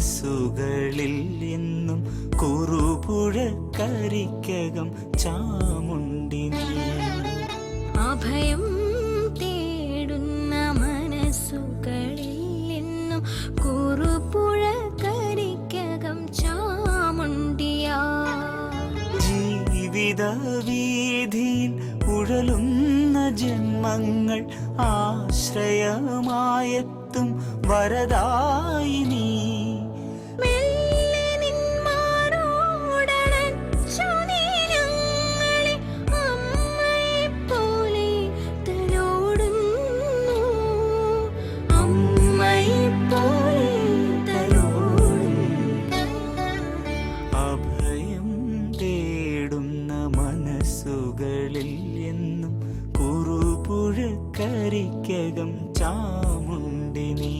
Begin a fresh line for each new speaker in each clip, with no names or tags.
മനസ്സുകളിൽ എന്നും കുറുപുഴക്കരിക്കകം ചാമുണ്ടിനി.
അഭയം തേടുന്ന മനസ്സുകളിൽ എന്നും കുറുപുഴക്കരിക്കകം ചാമുണ്ടിയാ.
ജീവിത വീതിയിൽ ഉഴലുന്ന ജന്മങ്ങൾ ആശ്രയമായെത്തും വരദായിനി. അഭയം തേടുന്ന മനസ്സുകളിൽ എന്നും കുറുപുഴക്കരിക്കകം ചാമുണ്ടിനി.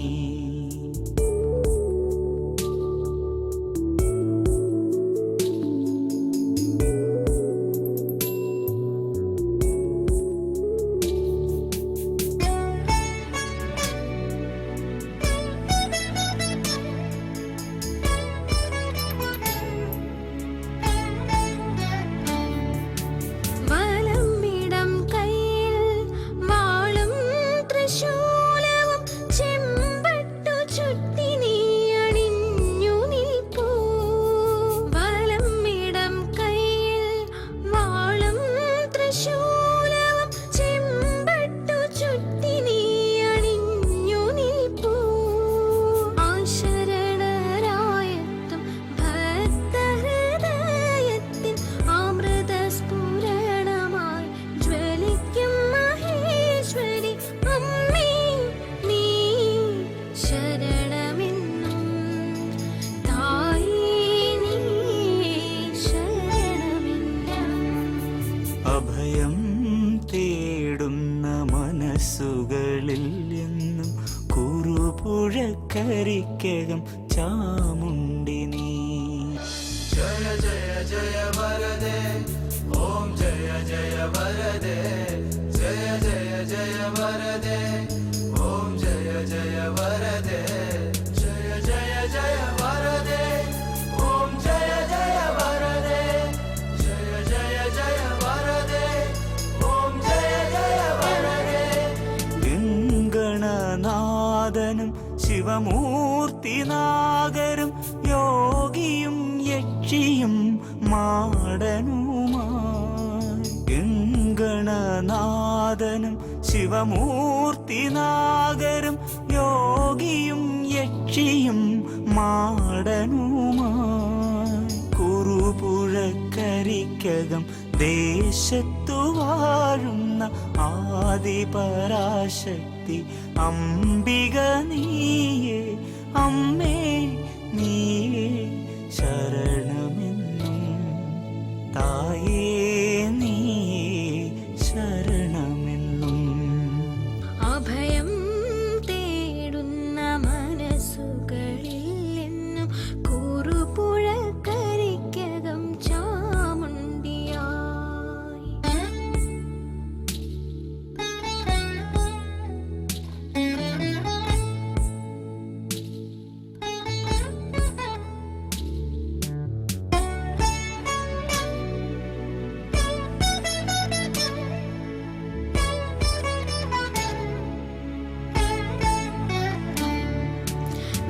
അഭയം തേടുന്ന മനസ്സുകളിൽ എന്നും കുറുപുഴക്കരിക്കകം ചാമുണ്ടിനി.
ജയ ജയ ജയ വരദേ ഓം ജയ ജയ വരദേ. ജയ ജയ ജയ വരദേ ഓം ജയ ജയ വരദേ. ജയ ജയ ജയ വരദേ ഓം ജയ ജയ വരദേ. ജയ ജയ ജയ വരദേ ഓം ജയ ജയ വരദേ.
ഗംഗണനാഥനും ശിവമൂർത്തിനാഗരും യോഗിയും യക്ഷിയും മാടനുമായി. ഗംഗണനാഥനും ശിവമൂർത്തിനാഗരും യോഗിയും യക്ഷിയും മാടനുമായി. കുറുപുഴക്കരിക്കകം ദേശത്തു വാഴുന്ന ആദിപരാശക്തി അംബിക നീയേ. അമ്മേ നീയേ ശരണമെന്നും തായേ നീയേ ശരണമെന്നും.
അഭയം തേടുന്ന മനസ്സുകളിൽ എന്നും കുറുപുഴക്കരിക്കകം ചാമുണ്ടിയായി.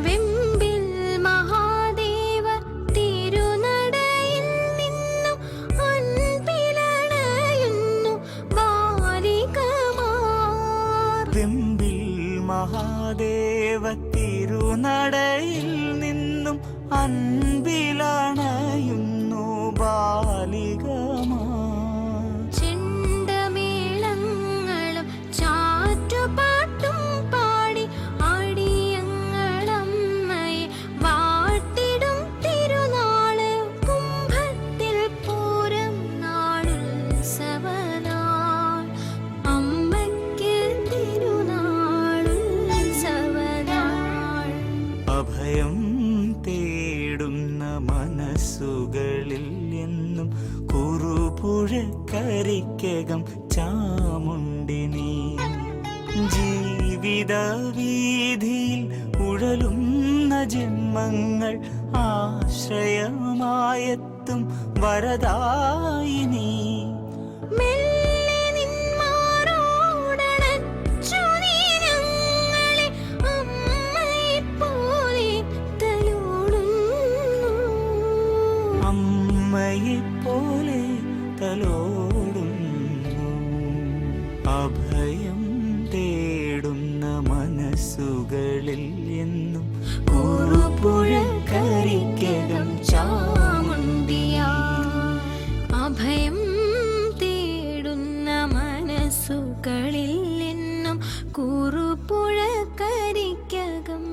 വെമ്പിൽ മഹാദേവ തിരുനടയിൽ നിന്നും അൻപിലണയുന്നു ബാലികമാർ.
വെമ്പിൽ മഹാദേവ തിരുനടയിൽ നിന്നും അൻപിലണയുന്നു ബാലികമാർ.
ചെണ്ടമേളങ്ങളും ചാറ്റുപാട്ടും പാടി അടിയങ്ങളമ്മയെ വാഴ്ത്തിടും തിരുനാള്. കുംഭത്തിൽ പൂരം നാളുത്സവനാൾ. അമ്മയ്ക്ക് തിരുനാളുത്സവനാൾ.
അഭയം തേടുന്ന മനസ്സുകളിൽ എന്നും കുറുപുഴക്കരിക്കകം ചാമുണ്ടിനി. ജീവിത വീതിയിൽ ഉഴലുന്ന ജന്മങ്ങൾ ആശ്രയമായെത്തും വരദായിനി.
മെല്ലെ നിന്മാറോടണച്ചു നീ ഞങ്ങളെ അമ്മയെപ്പോലെ തലോടുന്നു.
അമ്മയെപ്പോലെ തലോടുന്നു. അഭയം തേടുന്ന മനസ്സുകളിൽ എന്നും
കുറുപുഴക്കരിക്കകം ചാമുണ്ടിയാ. അഭയം തേടുന്ന മനസ്സുകളിൽ എന്നും കുറുപുഴക്കരിക്കകം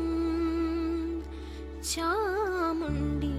ചാമുണ്ടി.